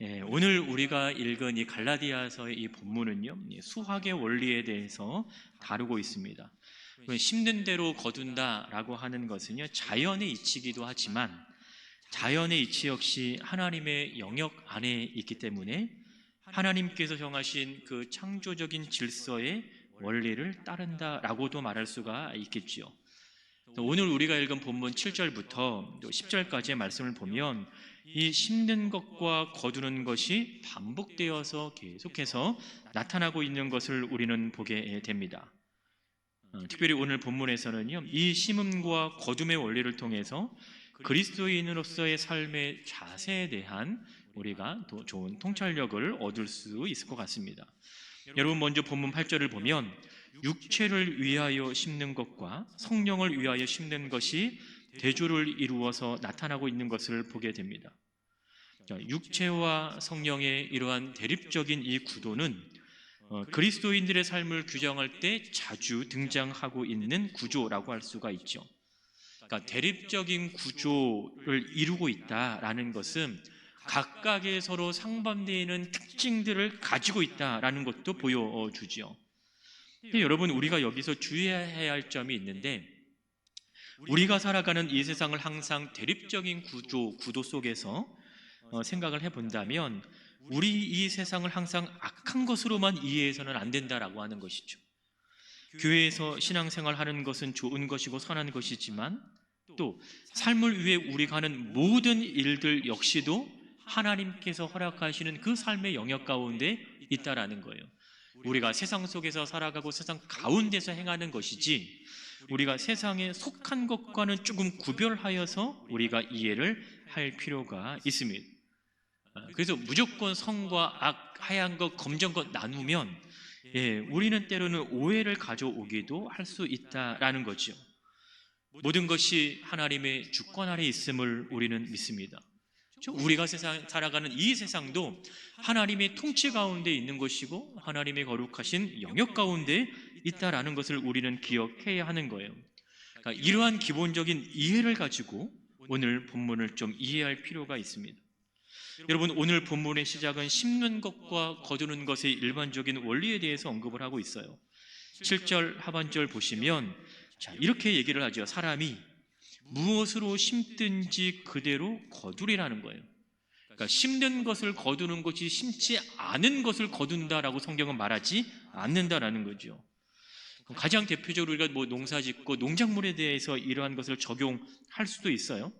오늘 우리가 읽은 이 갈라디아서의 이 본문은요, 수학의 원리에 대해서 다루고 있습니다. 심는 대로 거둔다라고 하는 것은요, 자연의 이치이기도 하지만 자연의 이치 역시 하나님의 영역 안에 있기 때문에 하나님께서 정하신 그 창조적인 질서의 원리를 따른다라고도 말할 수가 있겠지요. 오늘 우리가 읽은 본문 7절부터 10절까지의 말씀을 보면 이 심는 것과 거두는 것이 반복되어서 계속해서 나타나고 있는 것을 우리는 보게 됩니다. 특별히 오늘 본문에서는요, 이 심음과 거둠의 원리를 통해서 그리스도인으로서의 삶의 자세에 대한 우리가 더 좋은 통찰력을 얻을 수 있을 것 같습니다. 여러분, 먼저 본문 8절을 보면 육체를 위하여 심는 것과 성령을 위하여 심는 것이 대조를 이루어서 나타나고 있는 것을 보게 됩니다. 육체와 성령의 이러한 대립적인 이 구도는 그리스도인들의 삶을 규정할 때 자주 등장하고 있는 구조라고 할 수가 있죠. 그러니까 대립적인 구조를 이루고 있다라는 것은 각각의 서로 상반되는 특징들을 가지고 있다라는 것도 보여주죠. 여러분, 우리가 여기서 주의해야 할 점이 있는데, 우리가 살아가는 이 세상을 항상 대립적인 구도 속에서 생각을 해본다면 우리 이 세상을 항상 악한 것으로만 이해해서는 안 된다라고 하는 것이죠. 교회에서 신앙생활 하는 것은 좋은 것이고 선한 것이지만 또 삶을 위해 우리가 하는 모든 일들 역시도 하나님께서 허락하시는 그 삶의 영역 가운데 있다라는 거예요. 우리가 세상 속에서 살아가고 세상 가운데서 행하는 것이지 우리가 세상에 속한 것과는 조금 구별하여서 우리가 이해를 할 필요가 있습니다. 그래서 무조건 선과 악, 하얀 것, 검정 것 나누면 우리는 때로는 오해를 가져오기도 할 수 있다라는 거죠. 모든 것이 하나님의 주권 아래 있음을 우리는 믿습니다. 우리가 살아가는 이 세상도 하나님의 통치 가운데 있는 것이고 하나님의 거룩하신 영역 가운데 있다라는 것을 우리는 기억해야 하는 거예요. 그러니까 이러한 기본적인 이해를 가지고 오늘 본문을 좀 이해할 필요가 있습니다. 여러분, 오늘 본문의 시작은 심는 것과 거두는 것의 일반적인 원리에 대해서 언급을 하고 있어요. 7절 하반절 보시면 이렇게 얘기를 하죠. 사람이 무엇으로 심든지 그대로 거두리라는 거예요. 그러니까 심는 것을 거두는 것이 심지 않은 것을 거둔다라고 성경은 말하지 않는다라는 거죠. 가장 대표적으로 우리가 농사 짓고 농작물에 대해서 이러한 것을 적용할 수도 있어요.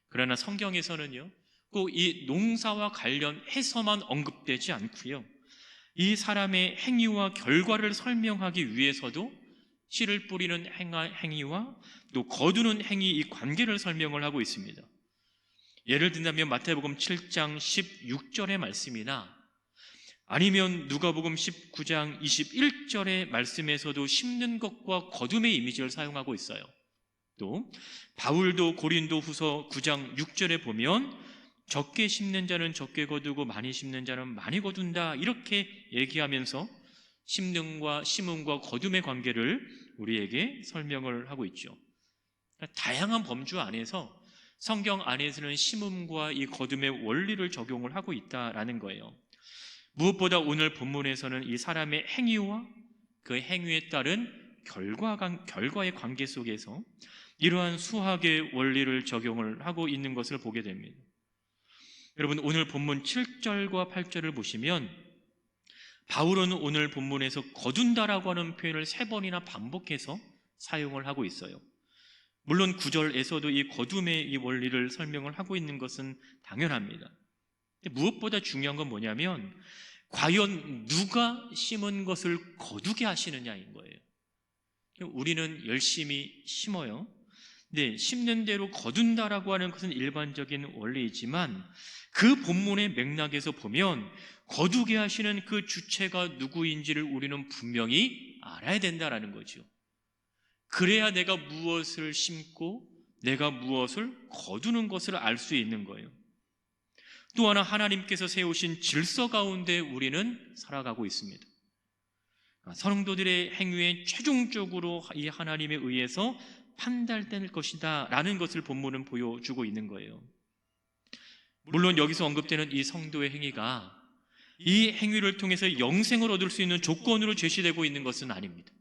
그러나 성경에서는요, 꼭 이 농사와 관련해서만 언급되지 않고요, 이 사람의 행위와 결과를 설명하기 위해서도 씨를 뿌리는 행위와 또 거두는 행위, 이 관계를 설명을 하고 있습니다. 예를 든다면 마태복음 7장 16절의 말씀이나 아니면 누가복음 19장 21절의 말씀에서도 심는 것과 거둠의 이미지를 사용하고 있어요. 또 바울도 고린도후서 9장 6절에 보면 적게 심는 자는 적게 거두고 많이 심는 자는 많이 거둔다, 이렇게 얘기하면서 심음과 거둠의 관계를 우리에게 설명을 하고 있죠. 다양한 범주 안에서 성경 안에서는 심음과 이 거둠의 원리를 적용을 하고 있다라는 거예요. 무엇보다 오늘 본문에서는 이 사람의 행위와 그 행위에 따른 결과의 관계 속에서 이러한 수학의 원리를 적용을 하고 있는 것을 보게 됩니다. 여러분, 오늘 본문 7절과 8절을 보시면 바울은 오늘 본문에서 거둔다라고 하는 표현을 3번이나 반복해서 사용을 하고 있어요. 물론 9절에서도 이 거둠의 이 원리를 설명을 하고 있는 것은 당연합니다. 무엇보다 중요한 건 뭐냐면 과연 누가 심은 것을 거두게 하시느냐인 거예요. 우리는 열심히 심어요. 네, 심는 대로 거둔다라고 하는 것은 일반적인 원리이지만 그 본문의 맥락에서 보면 거두게 하시는 그 주체가 누구인지를 우리는 분명히 알아야 된다라는 거죠. 그래야 내가 무엇을 심고 내가 무엇을 거두는 것을 알 수 있는 거예요. 또 하나, 하나님께서 세우신 질서 가운데 우리는 살아가고 있습니다. 성도들의 행위에 최종적으로 이 하나님에 의해서 판단될 것이다 라는 것을 본문은 보여주고 있는 거예요. 물론 여기서 언급되는 이 성도의 행위가 이 행위를 통해서 영생을 얻을 수 있는 조건으로 제시되고 있는 것은 아닙니다.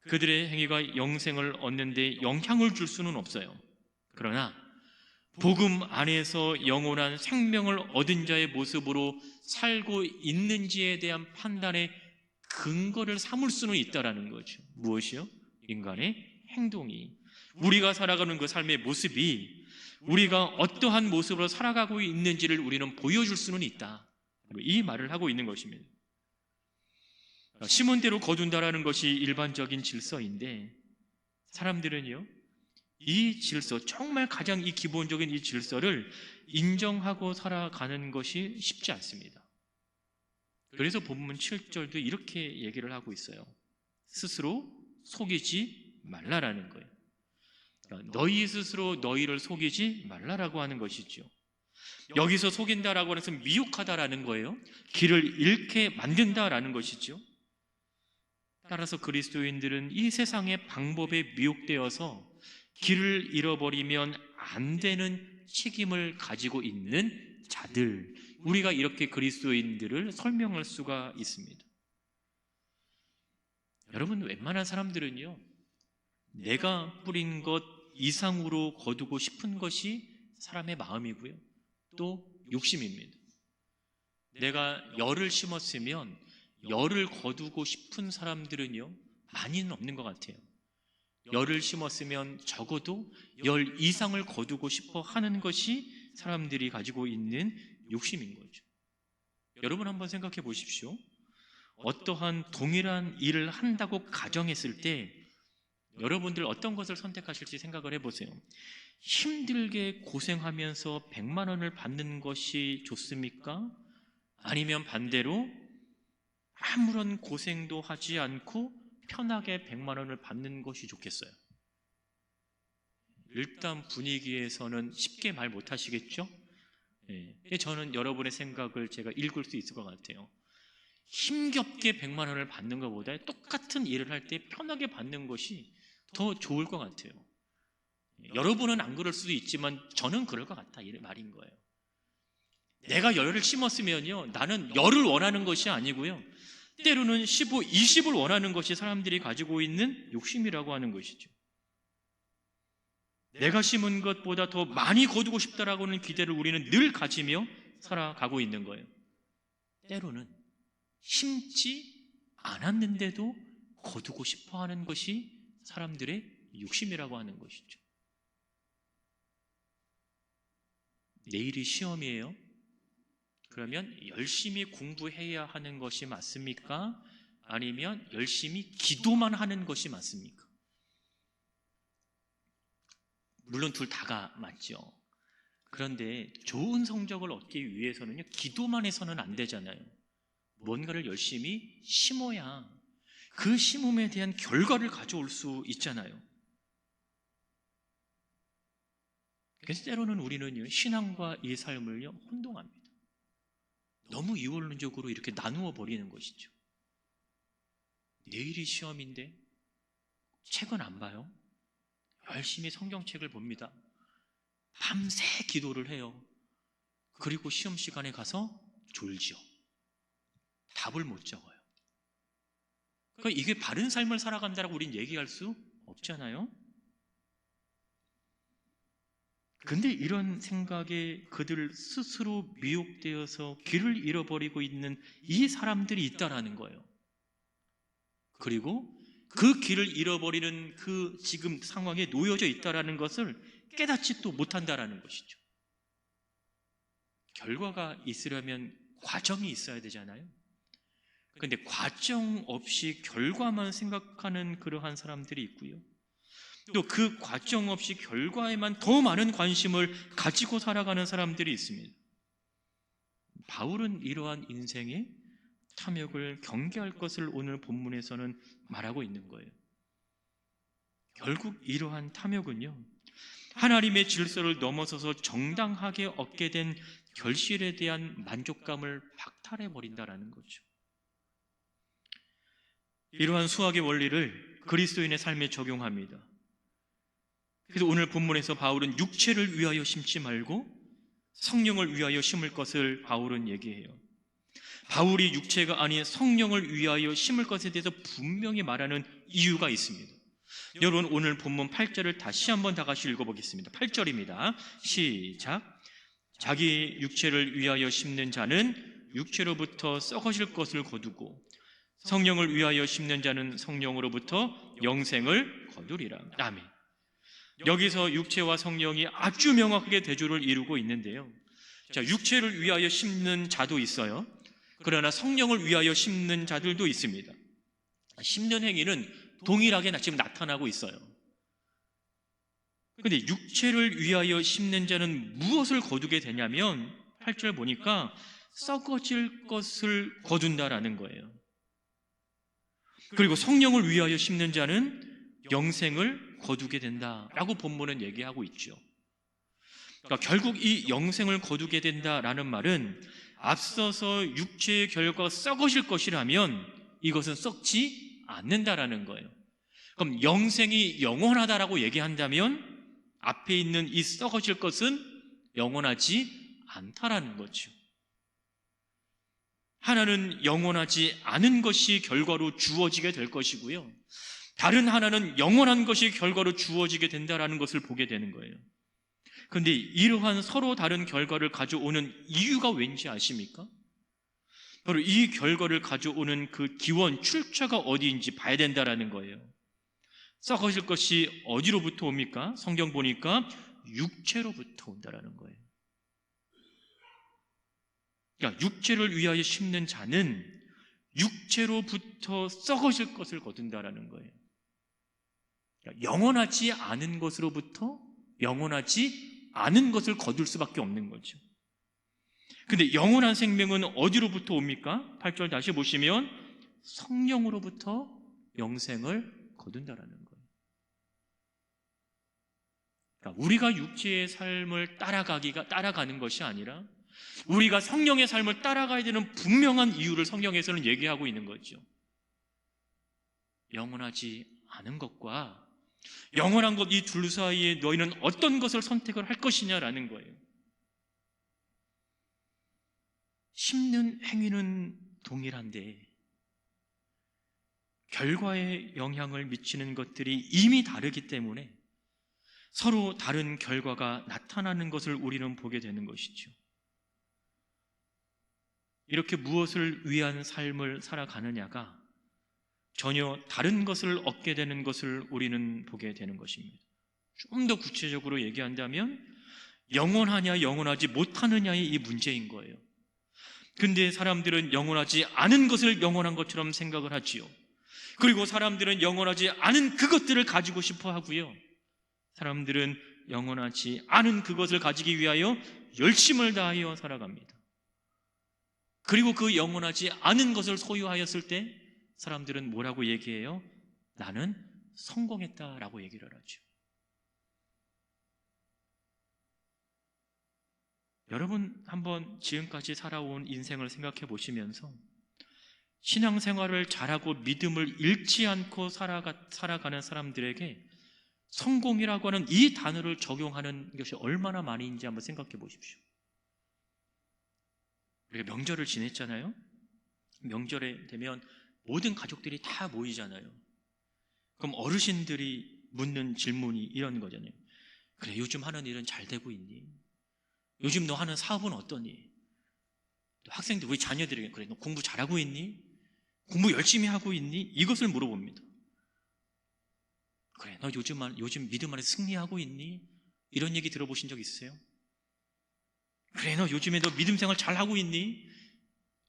그들의 행위가 영생을 얻는 데 영향을 줄 수는 없어요. 그러나 복음 안에서 영원한 생명을 얻은 자의 모습으로 살고 있는지에 대한 판단의 근거를 삼을 수는 있다라는 거죠. 무엇이요? 인간의 행동이, 우리가 살아가는 그 삶의 모습이 우리가 어떠한 모습으로 살아가고 있는지를 우리는 보여줄 수는 있다, 이 말을 하고 있는 것입니다. 시몬대로 거둔다라는 것이 일반적인 질서인데, 사람들은요, 이 질서, 정말 가장 이 기본적인 이 질서를 인정하고 살아가는 것이 쉽지 않습니다. 그래서 본문 7절도 이렇게 얘기를 하고 있어요. 스스로 속이지 말라라는 거예요. 너희 스스로 너희를 속이지 말라라고 하는 것이죠. 여기서 속인다라고 하는 것은 미혹하다라는 거예요. 길을 잃게 만든다라는 것이죠. 따라서 그리스도인들은 이 세상의 방법에 미혹되어서 길을 잃어버리면 안 되는 책임을 가지고 있는 자들, 우리가 이렇게 그리스도인들을 설명할 수가 있습니다. 여러분, 웬만한 사람들은요, 내가 뿌린 것 이상으로 거두고 싶은 것이 사람의 마음이고요, 또 욕심입니다. 내가 열을 심었으면 열을 거두고 싶은 사람들은요, 많이는 없는 것 같아요. 열을 심었으면 적어도 열 이상을 거두고 싶어 하는 것이 사람들이 가지고 있는 욕심인 거죠. 여러분, 한번 생각해 보십시오. 어떠한 동일한 일을 한다고 가정했을 때 여러분들 어떤 것을 선택하실지 생각을 해보세요. 힘들게 고생하면서 100만 원을 받는 것이 좋습니까? 아니면 반대로 아무런 고생도 하지 않고 편하게 100만 원을 받는 것이 좋겠어요? 일단 분위기에서는 쉽게 말 못하시겠죠? 저는 여러분의 생각을 제가 읽을 수 있을 것 같아요. 힘겹게 100만 원을 받는 것보다 똑같은 일을 할 때 편하게 받는 것이 더 좋을 것 같아요. 여러분은 안 그럴 수도 있지만 저는 그럴 것 같다, 이 말인 거예요. 내가 열을 심었으면요, 나는 열을 원하는 것이 아니고요, 때로는 15, 20을 원하는 것이 사람들이 가지고 있는 욕심이라고 하는 것이죠. 내가 심은 것보다 더 많이 거두고 싶다라고 하는 기대를 우리는 늘 가지며 살아가고 있는 거예요. 때로는 심지 않았는데도 거두고 싶어 하는 것이 사람들의 욕심이라고 하는 것이죠. 내일이 시험이에요. 그러면 열심히 공부해야 하는 것이 맞습니까? 아니면 열심히 기도만 하는 것이 맞습니까? 물론 둘 다가 맞죠. 그런데 좋은 성적을 얻기 위해서는요, 기도만 해서는 안 되잖아요. 뭔가를 열심히 심어야 그 심음에 대한 결과를 가져올 수 있잖아요. 그래서 때로는 우리는요, 신앙과 이 삶을요, 혼동합니다. 너무 이원론적으로 이렇게 나누어 버리는 것이죠. 내일이 시험인데 책은 안 봐요. 열심히 성경책을 봅니다. 밤새 기도를 해요. 그리고 시험 시간에 가서 졸지요. 답을 못 적어요. 그러니까 이게 바른 삶을 살아간다라고 우린 얘기할 수 없잖아요. 근데 이런 생각에 그들 스스로 미혹되어서 길을 잃어버리고 있는 이 사람들이 있다라는 거예요. 그리고 그 길을 잃어버리는 그 지금 상황에 놓여져 있다라는 것을 깨닫지 또 못한다라는 것이죠. 결과가 있으려면 과정이 있어야 되잖아요. 그런데 과정 없이 결과만 생각하는 그러한 사람들이 있고요, 또 그 과정 없이 결과에만 더 많은 관심을 가지고 살아가는 사람들이 있습니다. 바울은 이러한 인생의 탐욕을 경계할 것을 오늘 본문에서는 말하고 있는 거예요. 결국 이러한 탐욕은요, 하나님의 질서를 넘어서서 정당하게 얻게 된 결실에 대한 만족감을 박탈해버린다라는 거죠. 이러한 수학의 원리를 그리스도인의 삶에 적용합니다. 그래서 오늘 본문에서 바울은 육체를 위하여 심지 말고 성령을 위하여 심을 것을 바울은 얘기해요. 바울이 육체가 아닌 성령을 위하여 심을 것에 대해서 분명히 말하는 이유가 있습니다. 여러분, 오늘 본문 8절을 다시 한번 다 같이 읽어보겠습니다. 8절입니다. 시작. 자기 육체를 위하여 심는 자는 육체로부터 썩어질 것을 거두고 성령을 위하여 심는 자는 성령으로부터 영생을 거두리라. 아멘. 여기서 육체와 성령이 아주 명확하게 대조를 이루고 있는데요. 자, 육체를 위하여 심는 자도 있어요. 그러나 성령을 위하여 심는 자들도 있습니다. 심는 행위는 동일하게 지금 나타나고 있어요. 그런데 육체를 위하여 심는 자는 무엇을 거두게 되냐면 8절 보니까 썩어질 것을 거둔다라는 거예요. 그리고 성령을 위하여 심는 자는 영생을 거두게 된다라고 본문은 얘기하고 있죠. 그러니까 결국 이 영생을 거두게 된다라는 말은 앞서서 육체의 결과가 썩어질 것이라면 이것은 썩지 않는다라는 거예요. 그럼 영생이 영원하다라고 얘기한다면 앞에 있는 이 썩어질 것은 영원하지 않다라는 거죠. 하나는 영원하지 않은 것이 결과로 주어지게 될 것이고요, 다른 하나는 영원한 것이 결과로 주어지게 된다라는 것을 보게 되는 거예요. 그런데 이러한 서로 다른 결과를 가져오는 이유가 왠지 아십니까? 바로 이 결과를 가져오는 그 기원, 출처가 어디인지 봐야 된다라는 거예요. 썩어질 것이 어디로부터 옵니까? 성경 보니까 육체로부터 온다라는 거예요. 그러니까 육체를 위하여 심는 자는 육체로부터 썩어질 것을 거둔다라는 거예요. 그러니까 영원하지 않은 것으로부터 영원하지 않은 것을 거둘 수밖에 없는 거죠. 근데 영원한 생명은 어디로부터 옵니까? 8절 다시 보시면 성령으로부터 영생을 거둔다라는 거예요. 그러니까 우리가 육체의 삶을 따라가는 것이 아니라 우리가 성령의 삶을 따라가야 되는 분명한 이유를 성경에서는 얘기하고 있는 거죠. 영원하지 않은 것과 영원한 것, 이 둘 사이에 너희는 어떤 것을 선택을 할 것이냐라는 거예요. 심는 행위는 동일한데 결과에 영향을 미치는 것들이 이미 다르기 때문에 서로 다른 결과가 나타나는 것을 우리는 보게 되는 것이죠. 이렇게 무엇을 위한 삶을 살아가느냐가 전혀 다른 것을 얻게 되는 것을 우리는 보게 되는 것입니다. 좀 더 구체적으로 얘기한다면 영원하냐 영원하지 못하느냐의 이 문제인 거예요. 근데 사람들은 영원하지 않은 것을 영원한 것처럼 생각을 하지요. 그리고 사람들은 영원하지 않은 그것들을 가지고 싶어 하고요, 사람들은 영원하지 않은 그것을 가지기 위하여 열심을 다하여 살아갑니다. 그리고 그 영원하지 않은 것을 소유하였을 때 사람들은 뭐라고 얘기해요? 나는 성공했다라고 얘기를 하죠. 여러분 한번 지금까지 살아온 인생을 생각해 보시면서 신앙생활을 잘하고 믿음을 잃지 않고 살아가는 사람들에게 성공이라고 하는 이 단어를 적용하는 것이 얼마나 많이인지 한번 생각해 보십시오. 우리가 명절을 지냈잖아요. 명절에 되면 모든 가족들이 다 모이잖아요. 그럼 어르신들이 묻는 질문이 이런 거잖아요. 그래, 요즘 하는 일은 잘 되고 있니? 요즘 너 하는 사업은 어떠니? 또 학생들, 우리 자녀들에게 그래, 너 공부 잘하고 있니? 공부 열심히 하고 있니? 이것을 물어봅니다. 그래, 너 요즘 믿음 안에서 승리하고 있니? 이런 얘기 들어보신 적 있으세요? 그래, 너 요즘에 너 믿음 생활 잘 하고 있니?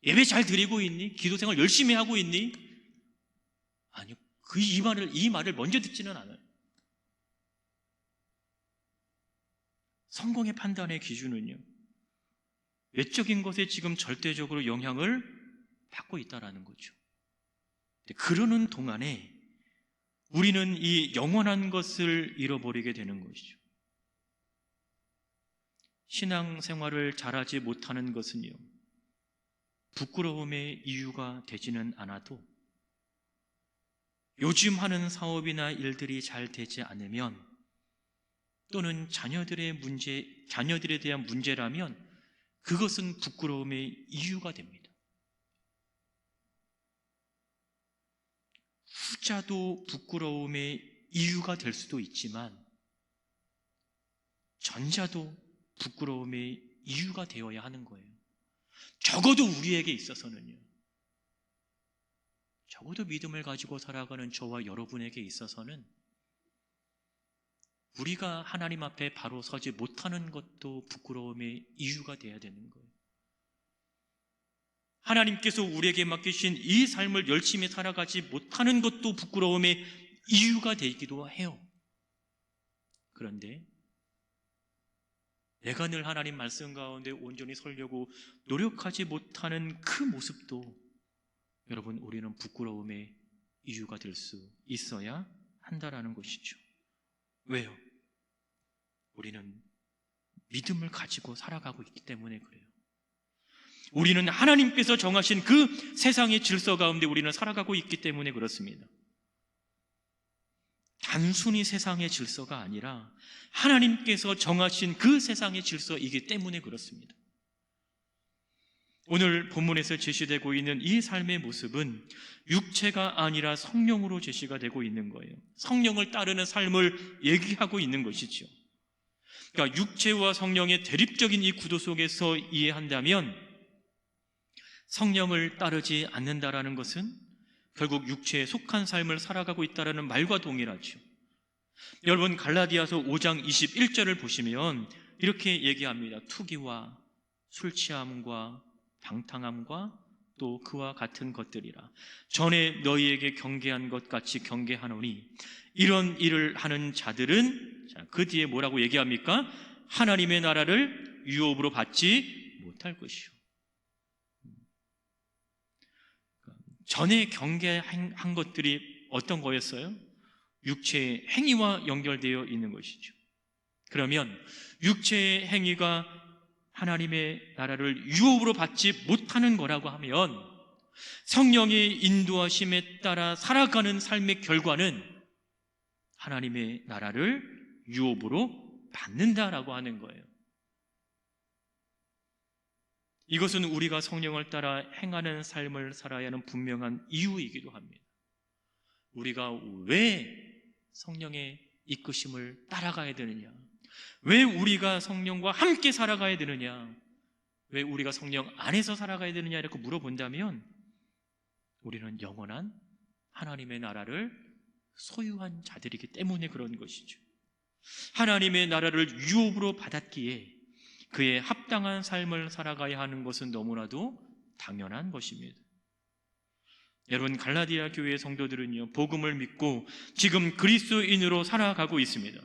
예배 잘 드리고 있니? 기도 생활 열심히 하고 있니? 아니요, 이 말을 먼저 듣지는 않아요. 성공의 판단의 기준은요, 외적인 것에 지금 절대적으로 영향을 받고 있다는 거죠. 그러는 동안에 우리는 이 영원한 것을 잃어버리게 되는 것이죠. 신앙생활을 잘하지 못하는 것은요, 부끄러움의 이유가 되지는 않아도 요즘 하는 사업이나 일들이 잘 되지 않으면 또는 자녀들에 대한 문제라면 그것은 부끄러움의 이유가 됩니다. 후자도 부끄러움의 이유가 될 수도 있지만 전자도 부끄러움의 이유가 되어야 하는 거예요. 적어도 우리에게 있어서는요. 적어도 믿음을 가지고 살아가는 저와 여러분에게 있어서는 우리가 하나님 앞에 바로 서지 못하는 것도 부끄러움의 이유가 되어야 되는 거예요. 하나님께서 우리에게 맡기신 이 삶을 열심히 살아가지 못하는 것도 부끄러움의 이유가 되기도 해요. 그런데 내가 늘 하나님 말씀 가운데 온전히 서려고 노력하지 못하는 그 모습도 여러분, 우리는 부끄러움의 이유가 될 수 있어야 한다라는 것이죠. 왜요? 우리는 믿음을 가지고 살아가고 있기 때문에 그래요. 우리는 하나님께서 정하신 그 세상의 질서 가운데 우리는 살아가고 있기 때문에 그렇습니다. 단순히 세상의 질서가 아니라 하나님께서 정하신 그 세상의 질서이기 때문에 그렇습니다. 오늘 본문에서 제시되고 있는 이 삶의 모습은 육체가 아니라 성령으로 제시가 되고 있는 거예요. 성령을 따르는 삶을 얘기하고 있는 것이죠. 그러니까 육체와 성령의 대립적인 이 구도 속에서 이해한다면 성령을 따르지 않는다라는 것은 결국 육체에 속한 삶을 살아가고 있다는 말과 동일하죠. 여러분, 갈라디아서 5장 21절을 보시면 이렇게 얘기합니다. 투기와 술 취함과 방탕함과 또 그와 같은 것들이라. 전에 너희에게 경계한 것 같이 경계하노니 이런 일을 하는 자들은, 그 뒤에 뭐라고 얘기합니까? 하나님의 나라를 유업으로 받지 못할 것이요. 전에 경계한 것들이 어떤 거였어요? 육체의 행위와 연결되어 있는 것이죠. 그러면 육체의 행위가 하나님의 나라를 유업으로 받지 못하는 거라고 하면 성령의 인도하심에 따라 살아가는 삶의 결과는 하나님의 나라를 유업으로 받는다라고 하는 거예요. 이것은 우리가 성령을 따라 행하는 삶을 살아야 하는 분명한 이유이기도 합니다. 우리가 왜 성령의 이끄심을 따라가야 되느냐? 왜 우리가 성령과 함께 살아가야 되느냐? 왜 우리가 성령 안에서 살아가야 되느냐? 이렇게 물어본다면 우리는 영원한 하나님의 나라를 소유한 자들이기 때문에 그런 것이죠. 하나님의 나라를 유업으로 받았기에 그에 합당한 삶을 살아가야 하는 것은 너무나도 당연한 것입니다. 여러분, 갈라디아 교회의 성도들은요, 복음을 믿고 지금 그리스도인으로 살아가고 있습니다.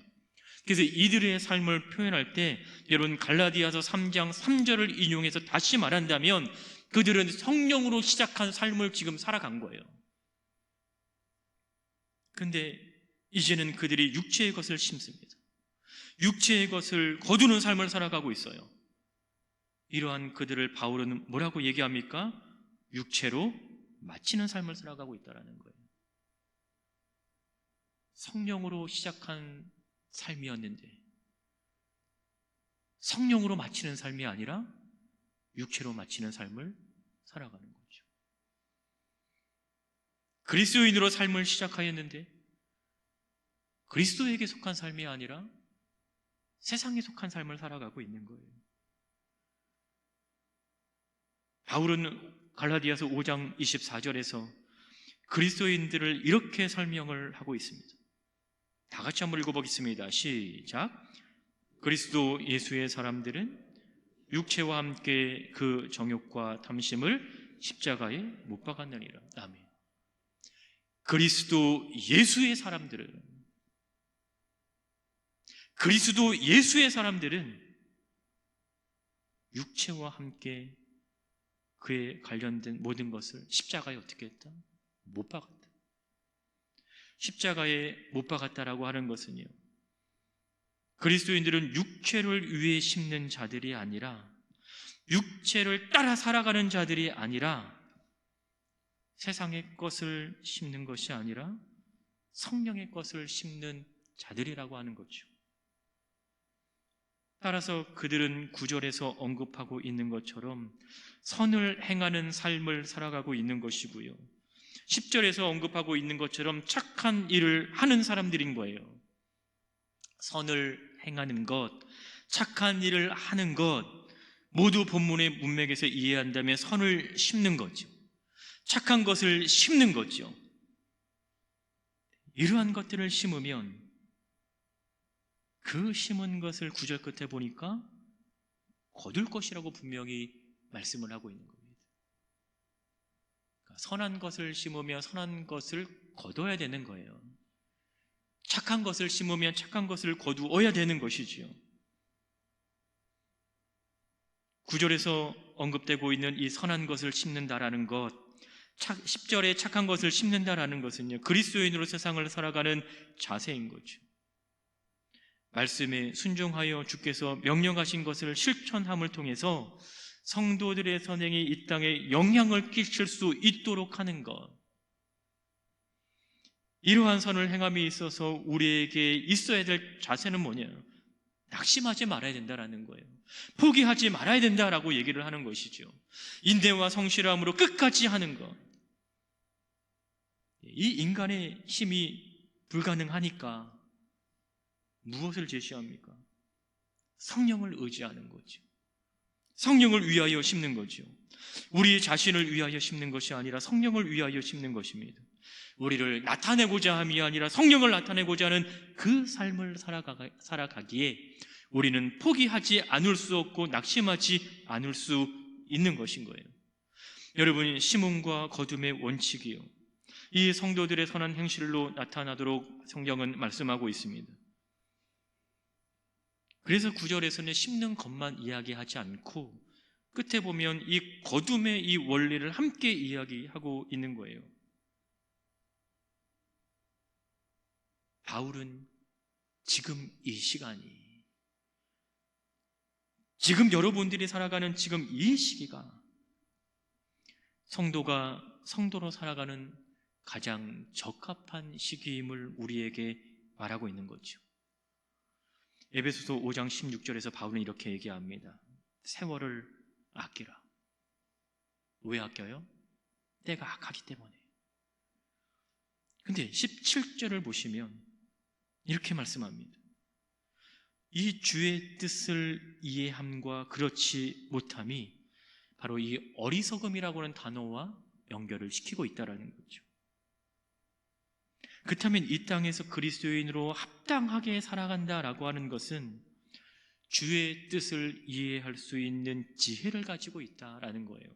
그래서 이들의 삶을 표현할 때 여러분, 갈라디아서 3장 3절을 인용해서 다시 말한다면 그들은 성령으로 시작한 삶을 지금 살아간 거예요. 근데 이제는 그들이 육체의 것을 심습니다. 육체의 것을 거두는 삶을 살아가고 있어요. 이러한 그들을 바울은 뭐라고 얘기합니까? 육체로 마치는 삶을 살아가고 있다는 거예요. 성령으로 시작한 삶이었는데 성령으로 마치는 삶이 아니라 육체로 마치는 삶을 살아가는 거죠. 그리스도인으로 삶을 시작하였는데 그리스도에게 속한 삶이 아니라 세상에 속한 삶을 살아가고 있는 거예요. 바울은 갈라디아서 5장 24절에서 그리스도인들을 이렇게 설명을 하고 있습니다. 다 같이 한번 읽어보겠습니다. 시작. 그리스도 예수의 사람들은 육체와 함께 그 정욕과 탐심을 십자가에 못 박았느니라. 아멘. 그리스도 예수의 사람들은 육체와 함께 그에 관련된 모든 것을 십자가에 어떻게 했다? 못 박았다. 십자가에 못 박았다라고 하는 것은요, 그리스도인들은 육체를 위해 심는 자들이 아니라, 육체를 따라 살아가는 자들이 아니라, 세상의 것을 심는 것이 아니라 성령의 것을 심는 자들이라고 하는 거죠. 따라서 그들은 9절에서 언급하고 있는 것처럼 선을 행하는 삶을 살아가고 있는 것이고요, 10절에서 언급하고 있는 것처럼 착한 일을 하는 사람들인 거예요. 선을 행하는 것, 착한 일을 하는 것, 모두 본문의 문맥에서 이해한다면 선을 심는 거죠. 착한 것을 심는 거죠. 이러한 것들을 심으면 그 심은 것을 9절 끝에 보니까 거둘 것이라고 분명히 말씀을 하고 있는 겁니다. 그러니까 선한 것을 심으면 선한 것을 거둬야 되는 거예요. 착한 것을 심으면 착한 것을 거두어야 되는 것이지요. 9절에서 언급되고 있는 이 선한 것을 심는다라는 것, 10절에 착한 것을 심는다라는 것은요, 그리스도인으로 세상을 살아가는 자세인 거죠. 말씀에 순종하여 주께서 명령하신 것을 실천함을 통해서 성도들의 선행이 이 땅에 영향을 끼칠 수 있도록 하는 것, 이러한 선을 행함에 있어서 우리에게 있어야 될 자세는 뭐냐요? 낙심하지 말아야 된다라는 거예요. 포기하지 말아야 된다라고 얘기를 하는 것이죠. 인내와 성실함으로 끝까지 하는 것. 이 인간의 힘이 불가능하니까 무엇을 제시합니까? 성령을 의지하는 거죠. 성령을 위하여 심는 거죠. 우리 자신을 위하여 심는 것이 아니라 성령을 위하여 심는 것입니다. 우리를 나타내고자 함이 아니라 성령을 나타내고자 하는 그 삶을 살아가기에 우리는 포기하지 않을 수 없고 낙심하지 않을 수 있는 것인 거예요. 여러분, 심음과 거둠의 원칙이요, 이 성도들의 선한 행실로 나타나도록 성경은 말씀하고 있습니다. 그래서 9절에서는 심는 것만 이야기하지 않고 끝에 보면 이 거둠의 이 원리를 함께 이야기하고 있는 거예요. 바울은 지금 이 시간이, 지금 여러분들이 살아가는 지금 이 시기가 성도가 성도로 살아가는 가장 적합한 시기임을 우리에게 말하고 있는 거죠. 에베소서 5장 16절에서 바울은 이렇게 얘기합니다. 세월을 아끼라. 왜 아껴요? 때가 악하기 때문에. 근데 17절을 보시면 이렇게 말씀합니다. 이 주의 뜻을 이해함과 그렇지 못함이 바로 이 어리석음이라고 하는 단어와 연결을 시키고 있다는 거죠. 그렇다면 이 땅에서 그리스도인으로 합당하게 살아간다라고 하는 것은 주의 뜻을 이해할 수 있는 지혜를 가지고 있다라는 거예요.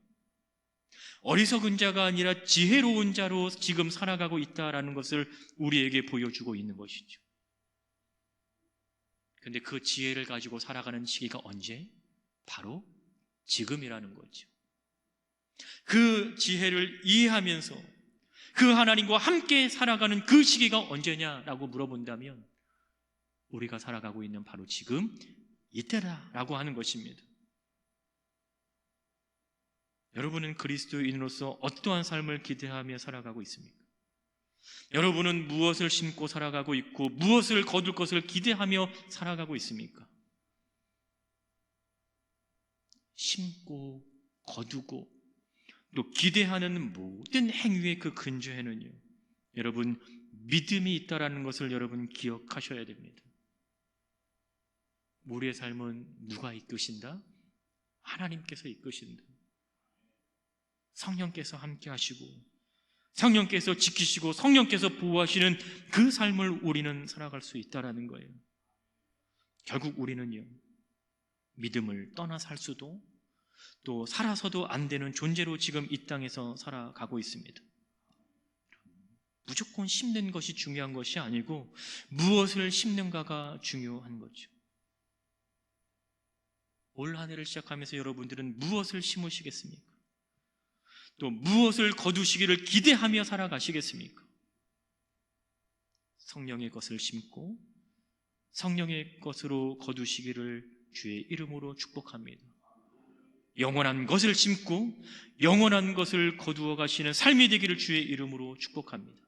어리석은 자가 아니라 지혜로운 자로 지금 살아가고 있다라는 것을 우리에게 보여주고 있는 것이죠. 그런데 그 지혜를 가지고 살아가는 시기가 언제? 바로 지금이라는 거죠. 그 지혜를 이해하면서 그 하나님과 함께 살아가는 그 시기가 언제냐라고 물어본다면 우리가 살아가고 있는 바로 지금 이때다라고 하는 것입니다. 여러분은 그리스도인으로서 어떠한 삶을 기대하며 살아가고 있습니까? 여러분은 무엇을 심고 살아가고 있고 무엇을 거둘 것을 기대하며 살아가고 있습니까? 심고 거두고 또 기대하는 모든 행위의 그 근저에는요, 여러분 믿음이 있다라는 것을 여러분 기억하셔야 됩니다. 우리의 삶은 누가 이끄신다? 하나님께서 이끄신다. 성령께서 함께 하시고 성령께서 지키시고 성령께서 보호하시는 그 삶을 우리는 살아갈 수 있다라는 거예요. 결국 우리는요, 믿음을 떠나 살 수도 또 살아서도 안 되는 존재로 지금 이 땅에서 살아가고 있습니다. 무조건 심는 것이 중요한 것이 아니고 무엇을 심는가가 중요한 거죠. 올 한 해를 시작하면서 여러분들은 무엇을 심으시겠습니까? 또 무엇을 거두시기를 기대하며 살아가시겠습니까? 성령의 것을 심고 성령의 것으로 거두시기를 주의 이름으로 축복합니다. 영원한 것을 심고 영원한 것을 거두어 가시는 삶이 되기를 주의 이름으로 축복합니다.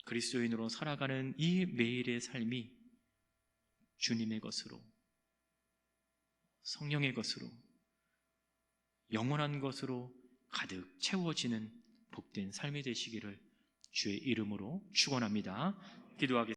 그리스도인으로 살아가는 이 매일의 삶이 주님의 것으로 성령의 것으로, 영원한 것으로 가득 채워지는 복된 삶이 되시기를 주의 이름으로 축원합니다. 기도하겠습니다.